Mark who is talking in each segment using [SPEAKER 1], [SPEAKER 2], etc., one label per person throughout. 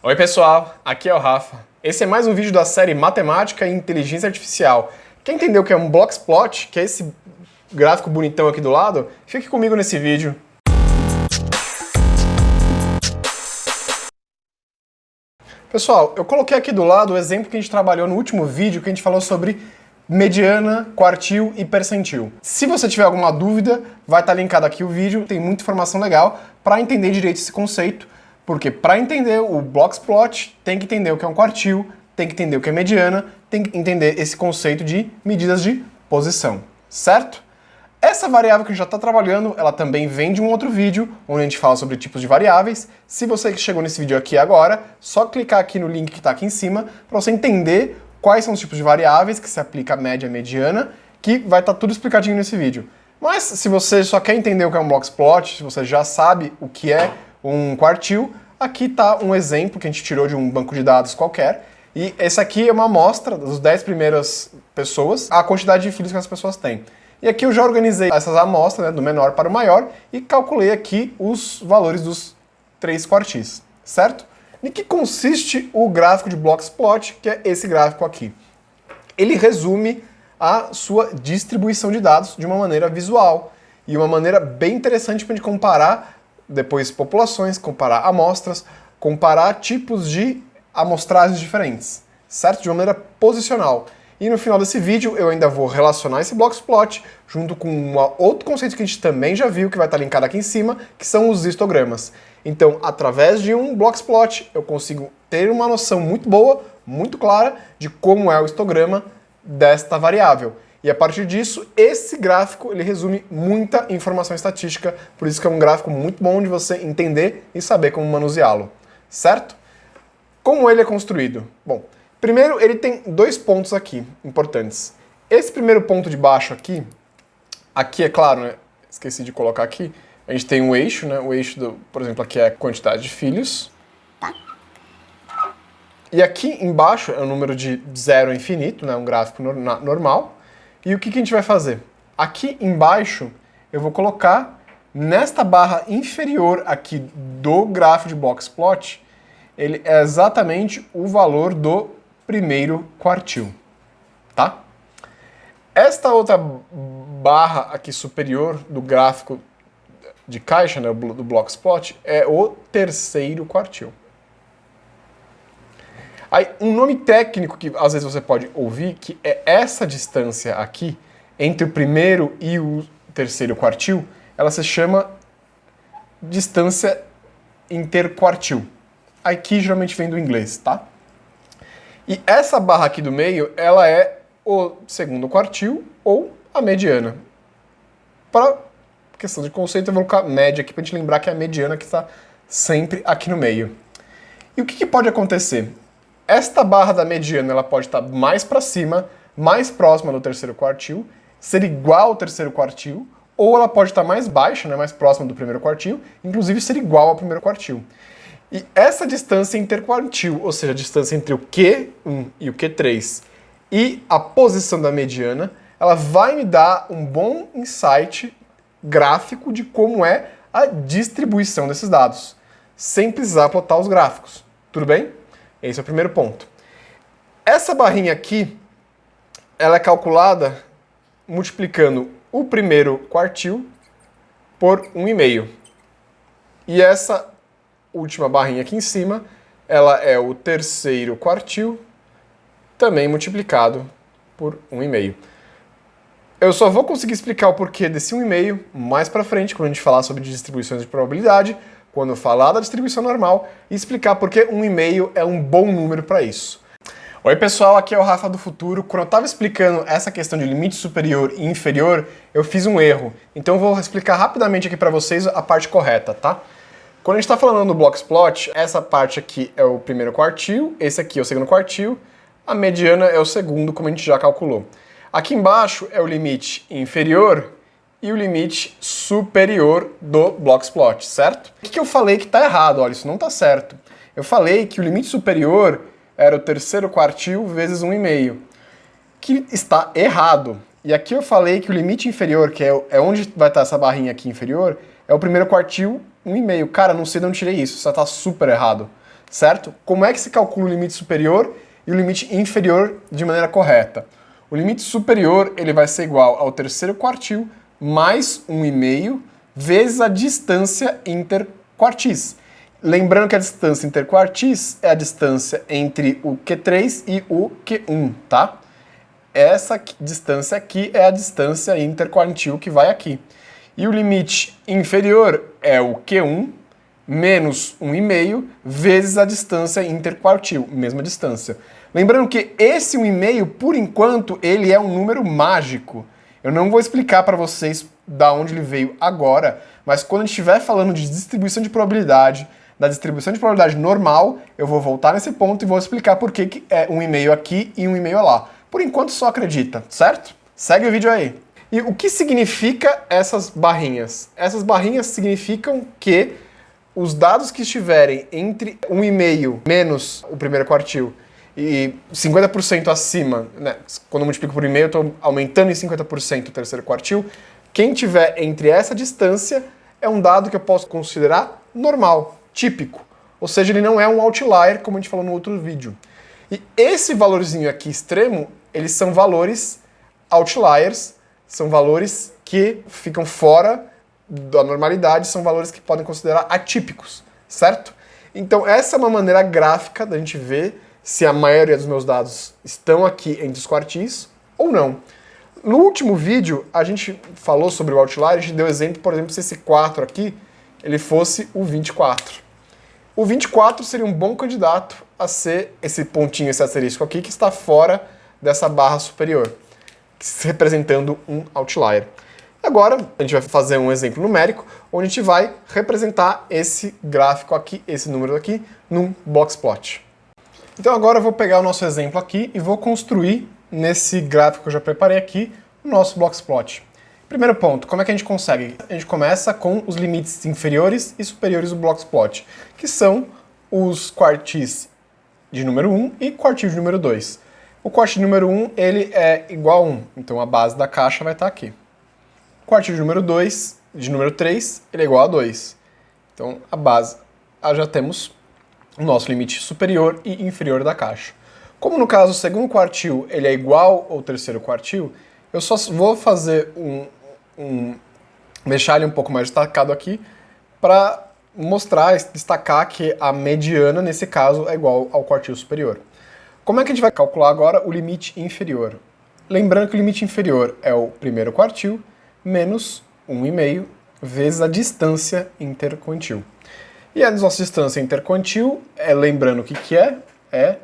[SPEAKER 1] Oi pessoal, aqui é o Rafa. Esse é mais um vídeo da série Matemática e Inteligência Artificial. Quer entender o que é um Bloxplot, que é esse gráfico bonitão aqui do lado? Fique comigo nesse vídeo. Pessoal, eu coloquei aqui do lado o exemplo que a gente trabalhou no último vídeo, que a gente falou sobre mediana, quartil e percentil. Se você tiver alguma dúvida, vai estar linkado aqui o vídeo, tem muita informação legal para entender direito esse conceito. Porque para entender o Bloxplot, tem que entender o que é um quartil, tem que entender o que é mediana, tem que entender esse conceito de medidas de posição, certo? Essa variável que a gente já está trabalhando, ela também vem de um outro vídeo, onde a gente fala sobre tipos de variáveis. Se você chegou nesse vídeo aqui agora, só clicar aqui no link que está aqui em cima, para você entender quais são os tipos de variáveis que se aplica a média e a mediana, que vai estar tudo explicadinho nesse vídeo. Mas se você só quer entender o que é um Bloxplot, se você já sabe o que é um quartil, aqui está um exemplo que a gente tirou de um banco de dados qualquer, e esse aqui é uma amostra das 10 primeiras pessoas, a quantidade de filhos que as pessoas têm. E aqui eu já organizei essas amostras, né, do menor para o maior, e calculei aqui os valores dos 3 quartis, certo? Em que consiste o gráfico de Bloxplot, que é esse gráfico aqui? Ele resume a sua distribuição de dados de uma maneira visual, e uma maneira bem interessante para a gente comparar depois populações, comparar amostras, comparar tipos de amostragens diferentes, certo? De uma maneira posicional. E no final desse vídeo eu ainda vou relacionar esse Bloxplot junto com outro conceito que a gente também já viu, que vai estar linkado aqui em cima, que são os histogramas. Então, através de um Bloxplot, eu consigo ter uma noção muito boa, muito clara, de como é o histograma desta variável. E a partir disso, esse gráfico ele resume muita informação estatística, por isso que é um gráfico muito bom de você entender e saber como manuseá-lo, certo? Como ele é construído? Bom, primeiro ele tem 2 pontos aqui importantes. Esse primeiro ponto de baixo aqui é claro, né? Esqueci de colocar aqui, a gente tem um eixo, né? O eixo, por exemplo, aqui é a quantidade de filhos. Tá. E aqui embaixo é o número de 0 a infinito, né? Um gráfico normal. E o que a gente vai fazer? Aqui embaixo eu vou colocar nesta barra inferior aqui do gráfico de Bloxplot, ele é exatamente o valor do primeiro quartil, tá? Esta outra barra aqui superior do gráfico de caixa, né, do Bloxplot, é o terceiro quartil. Aí, um nome técnico que às vezes você pode ouvir, que é essa distância aqui, entre o primeiro e o terceiro quartil, ela se chama distância interquartil. Aqui geralmente vem do inglês, tá? E essa barra aqui do meio, ela é o segundo quartil ou a mediana. Para questão de conceito, eu vou colocar média aqui para a gente lembrar que é a mediana que está sempre aqui no meio. E o que pode acontecer? Esta barra da mediana ela pode estar mais para cima, mais próxima do terceiro quartil, ser igual ao terceiro quartil, ou ela pode estar mais baixa, né, mais próxima do primeiro quartil, inclusive ser igual ao primeiro quartil. E essa distância interquartil, ou seja, a distância entre o Q1 e o Q3 e a posição da mediana, ela vai me dar um bom insight gráfico de como é a distribuição desses dados, sem precisar plotar os gráficos. Tudo bem? Esse é o primeiro ponto. Essa barrinha aqui, ela é calculada multiplicando o primeiro quartil por 1,5. E essa última barrinha aqui em cima, ela é o terceiro quartil, também multiplicado por 1,5. Eu só vou conseguir explicar o porquê desse 1,5 mais pra frente, quando a gente falar sobre distribuições de probabilidade, quando eu falar da distribuição normal e explicar por que 1,5 é um bom número para isso. Oi pessoal, aqui é o Rafa do Futuro. Quando eu estava explicando essa questão de limite superior e inferior, eu fiz um erro. Então eu vou explicar rapidamente aqui para vocês a parte correta, tá? Quando a gente está falando do Bloxplot, essa parte aqui é o primeiro quartil, esse aqui é o segundo quartil, a mediana é o segundo, como a gente já calculou. Aqui embaixo é o limite inferior e o limite superior do Bloxplot, certo? O que eu falei que está errado? Olha, isso não está certo. Eu falei que o limite superior era o terceiro quartil vezes 1,5, que está errado. E aqui eu falei que o limite inferior, que é onde vai estar essa barrinha aqui inferior, é o primeiro quartil 1,5. Cara, não sei de onde tirei isso, isso está super errado, certo? Como é que se calcula o limite superior e o limite inferior de maneira correta? O limite superior ele vai ser igual ao terceiro quartil mais 1,5 vezes a distância interquartis. Lembrando que a distância interquartis é a distância entre o Q3 e o Q1, tá? Essa distância aqui é a distância interquartil que vai aqui. E o limite inferior é o Q1 menos 1,5 vezes a distância interquartil, mesma distância. Lembrando que esse 1,5, por enquanto, ele é um número mágico. Eu não vou explicar para vocês da onde ele veio agora, mas quando a gente estiver falando de distribuição de probabilidade, da distribuição de probabilidade normal, eu vou voltar nesse ponto e vou explicar por que é 1,5 aqui e 1,5 lá. Por enquanto só acredita, certo? Segue o vídeo aí. E o que significa essas barrinhas? Essas barrinhas significam que os dados que estiverem entre 1,5 menos o primeiro quartil e 50% acima, né? Quando eu multiplico por 1,5 eu estou aumentando em 50% o terceiro quartil. Quem tiver entre essa distância é um dado que eu posso considerar normal, típico. Ou seja, ele não é um outlier, como a gente falou no outro vídeo. E esse valorzinho aqui extremo, eles são valores outliers, são valores que ficam fora da normalidade, são valores que podem considerar atípicos, certo? Então essa é uma maneira gráfica da gente ver se a maioria dos meus dados estão aqui entre os quartis ou não. No último vídeo, a gente falou sobre o outlier, a gente deu exemplo, por exemplo, se esse 4 aqui, ele fosse o 24. O 24 seria um bom candidato a ser esse pontinho, esse asterisco aqui, que está fora dessa barra superior, representando um outlier. Agora, a gente vai fazer um exemplo numérico, onde a gente vai representar esse gráfico aqui, esse número aqui, num boxplot. Então agora eu vou pegar o nosso exemplo aqui e vou construir, nesse gráfico que eu já preparei aqui, o nosso boxplot. Primeiro ponto, como é que a gente consegue? A gente começa com os limites inferiores e superiores do boxplot, que são os quartis de número 1 e quartil de número 2. O quartil de número 1 ele é igual a 1, então a base da caixa vai estar aqui. O quartil de número 2, de número 3, ele é igual a 2. Então a base, já temos o nosso limite superior e inferior da caixa. Como no caso o segundo quartil ele é igual ao terceiro quartil, eu só vou fazer deixar ele um pouco mais destacado aqui para mostrar, destacar que a mediana nesse caso é igual ao quartil superior. Como é que a gente vai calcular agora o limite inferior? Lembrando que o limite inferior é o primeiro quartil menos 1,5 vezes a distância interquartil. E a nossa distância interquartil, lembrando o que é? É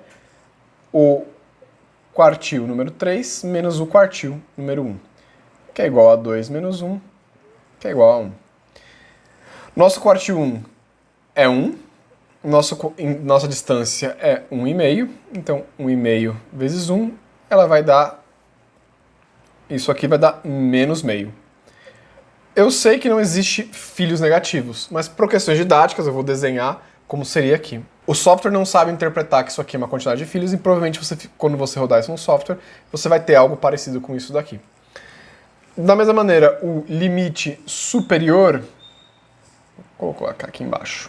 [SPEAKER 1] o quartil número 3 menos o quartil número 1, que é igual a 2 menos 1, que é igual a 1. Nosso quartil 1 é 1, nossa distância é 1,5, então 1,5 vezes 1, ela vai dar, isso aqui vai dar menos meio. Eu sei que não existe filhos negativos, mas por questões didáticas eu vou desenhar como seria aqui. O software não sabe interpretar que isso aqui é uma quantidade de filhos e provavelmente quando você rodar isso no software, você vai ter algo parecido com isso daqui. Da mesma maneira, o limite superior, vou colocar aqui embaixo,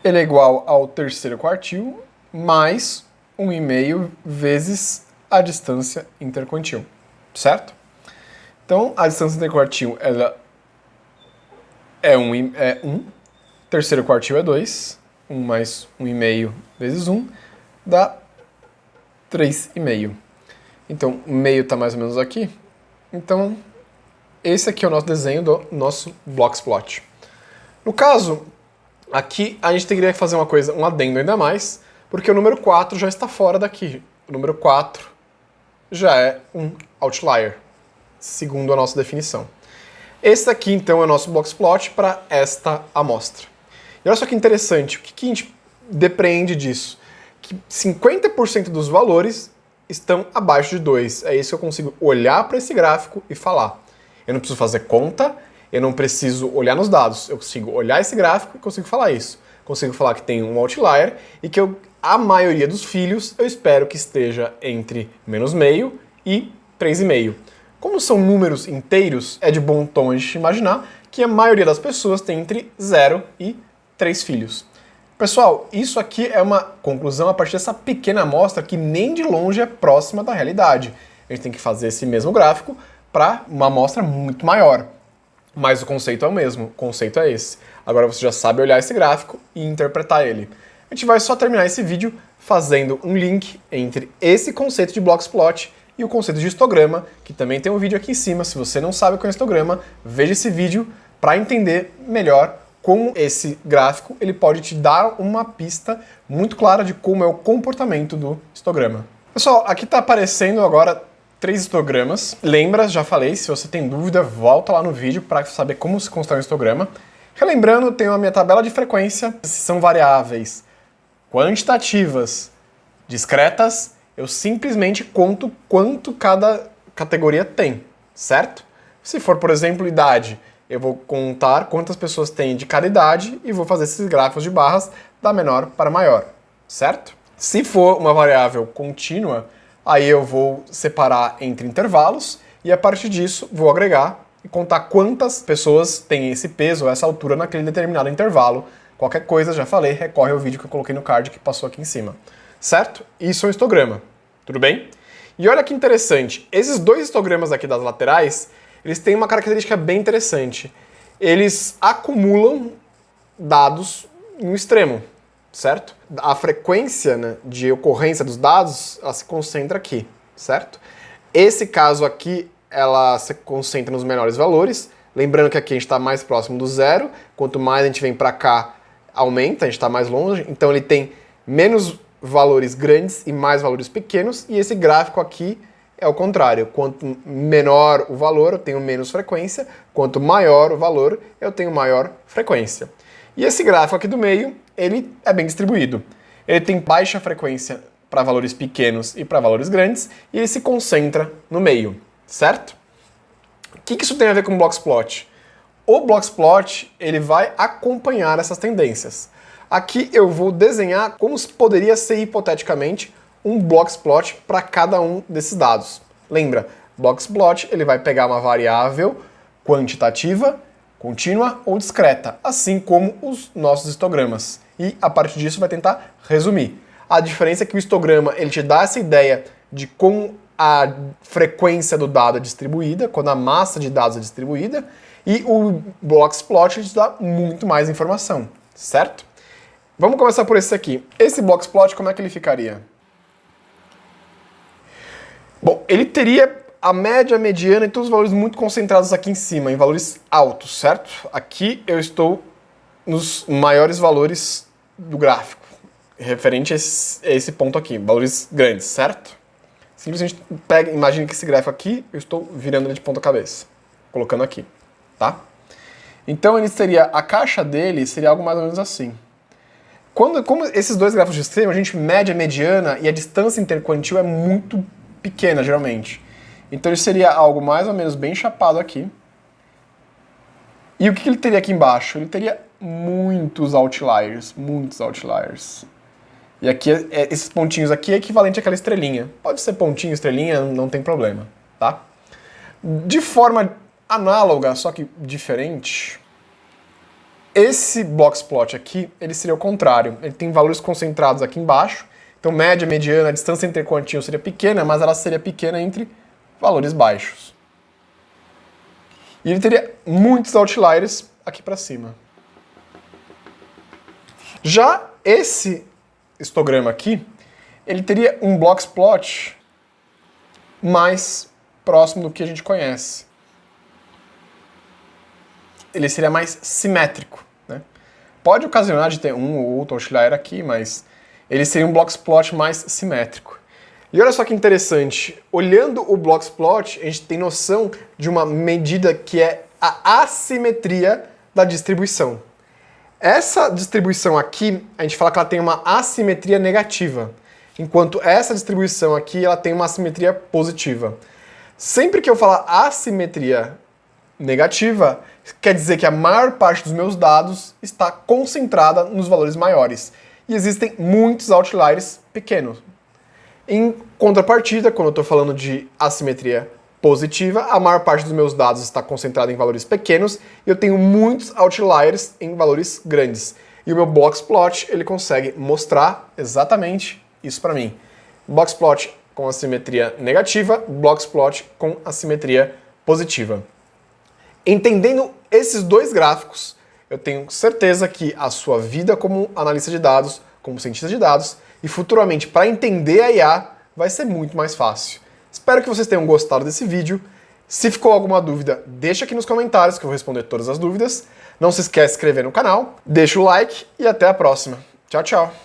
[SPEAKER 1] ele é igual ao terceiro quartil mais 1,5 vezes a distância interquartil, certo? Então, a distância interquartil ela é 1, terceiro quartil é 2, 1 mais 1,5 vezes 1 dá 3,5. Então, o meio está mais ou menos aqui. Então, esse aqui é o nosso desenho do nosso boxplot. No caso, aqui a gente teria que fazer um adendo ainda mais, porque o número 4 já está fora daqui. O número 4 já é um outlier, segundo a nossa definição. Esse aqui, então, é o nosso boxplot para esta amostra. E olha só que interessante, o que a gente depreende disso? Que 50% dos valores estão abaixo de 2. É isso que eu consigo olhar para esse gráfico e falar. Eu não preciso fazer conta, eu não preciso olhar nos dados. Eu consigo olhar esse gráfico e consigo falar isso. Consigo falar que tem um outlier e que a maioria dos filhos eu espero que esteja entre menos meio e 3,5. Como são números inteiros, é de bom tom a gente imaginar que a maioria das pessoas tem entre 0 e 3 filhos. Pessoal, isso aqui é uma conclusão a partir dessa pequena amostra que nem de longe é próxima da realidade. A gente tem que fazer esse mesmo gráfico para uma amostra muito maior. Mas o conceito é o mesmo, o conceito é esse. Agora você já sabe olhar esse gráfico e interpretar ele. A gente vai só terminar esse vídeo fazendo um link entre esse conceito de Bloxplot e o conceito de histograma, que também tem um vídeo aqui em cima. Se você não sabe o que é histograma, veja esse vídeo para entender melhor como esse gráfico ele pode te dar uma pista muito clara de como é o comportamento do histograma. Pessoal, aqui está aparecendo agora 3 histogramas. Lembra, já falei, se você tem dúvida, volta lá no vídeo para saber como se constrói um histograma. Relembrando, tenho a minha tabela de frequência. Se são variáveis quantitativas discretas, eu simplesmente conto quanto cada categoria tem, certo? Se for, por exemplo, idade, eu vou contar quantas pessoas tem de cada idade e vou fazer esses gráficos de barras da menor para maior, certo? Se for uma variável contínua, aí eu vou separar entre intervalos e a partir disso vou agregar e contar quantas pessoas têm esse peso ou essa altura naquele determinado intervalo. Qualquer coisa, já falei, recorre ao vídeo que eu coloquei no card que passou aqui em cima, certo? Isso é um histograma, tudo bem? E olha que interessante, esses 2 histogramas aqui das laterais, eles têm uma característica bem interessante. Eles acumulam dados em um extremo, certo? A frequência, né, de ocorrência dos dados, ela se concentra aqui, certo? Esse caso aqui, ela se concentra nos menores valores. Lembrando que aqui a gente está mais próximo do zero. Quanto mais a gente vem para cá, aumenta, a gente está mais longe. Então ele tem menos valores grandes e mais valores pequenos. E esse gráfico aqui é o contrário. Quanto menor o valor, eu tenho menos frequência. Quanto maior o valor, eu tenho maior frequência. E esse gráfico aqui do meio, ele é bem distribuído. Ele tem baixa frequência para valores pequenos e para valores grandes, e ele se concentra no meio, certo? O que isso tem a ver com o Bloxplot? O Bloxplot, ele vai acompanhar essas tendências. Aqui eu vou desenhar como poderia ser hipoteticamente um Bloxplot para cada um desses dados. Lembra, Bloxplot ele vai pegar uma variável quantitativa, contínua ou discreta, assim como os nossos histogramas. E a partir disso vai tentar resumir. A diferença é que o histograma ele te dá essa ideia de como a frequência do dado é distribuída, quando a massa de dados é distribuída, e o Bloxplot te dá muito mais informação, certo? Vamos começar por esse aqui. Esse Bloxplot, como é que ele ficaria? Bom, ele teria a média, a mediana e todos os valores muito concentrados aqui em cima, em valores altos, certo? Aqui eu estou nos maiores valores do gráfico, referente a esse ponto aqui, valores grandes, certo? Simplesmente imagine que esse gráfico aqui, eu estou virando ele de ponta cabeça, colocando aqui, tá? Então ele seria, a caixa dele seria algo mais ou menos assim. Como esses 2 gráficos de extremo, a gente mede a mediana e a distância interquantil é muito pequena, geralmente. Então ele seria algo mais ou menos bem chapado aqui. E o que ele teria aqui embaixo? Ele teria muitos outliers, muitos outliers. E aqui, esses pontinhos aqui é equivalente àquela estrelinha. Pode ser pontinho, estrelinha, não tem problema, tá? De forma análoga, só que diferente, esse Bloxplot aqui, ele seria o contrário. Ele tem valores concentrados aqui embaixo. Então média, mediana, a distância interquantil seria pequena, mas ela seria pequena entre valores baixos. E ele teria muitos outliers aqui para cima. Já esse histograma aqui, ele teria um Bloxplot mais próximo do que a gente conhece. Ele seria mais simétrico, né? Pode ocasionar de ter um ou outro outlier aqui, mas ele seria um Bloxplot mais simétrico. E olha só que interessante, olhando o Bloxplot, a gente tem noção de uma medida que é a assimetria da distribuição. Essa distribuição aqui, a gente fala que ela tem uma assimetria negativa, enquanto essa distribuição aqui ela tem uma assimetria positiva. Sempre que eu falar assimetria negativa, quer dizer que a maior parte dos meus dados está concentrada nos valores maiores. E existem muitos outliers pequenos. Em contrapartida, quando eu estou falando de assimetria positiva, a maior parte dos meus dados está concentrada em valores pequenos e eu tenho muitos outliers em valores grandes. E o meu Boxplot, ele consegue mostrar exatamente isso para mim. Boxplot com assimetria negativa, Boxplot com assimetria positiva. Entendendo esses dois gráficos, eu tenho certeza que a sua vida como analista de dados, como cientista de dados, e futuramente para entender a IA, vai ser muito mais fácil. Espero que vocês tenham gostado desse vídeo. Se ficou alguma dúvida, deixa aqui nos comentários que eu vou responder todas as dúvidas. Não se esquece de se inscrever no canal, deixa o like e até a próxima. Tchau, tchau!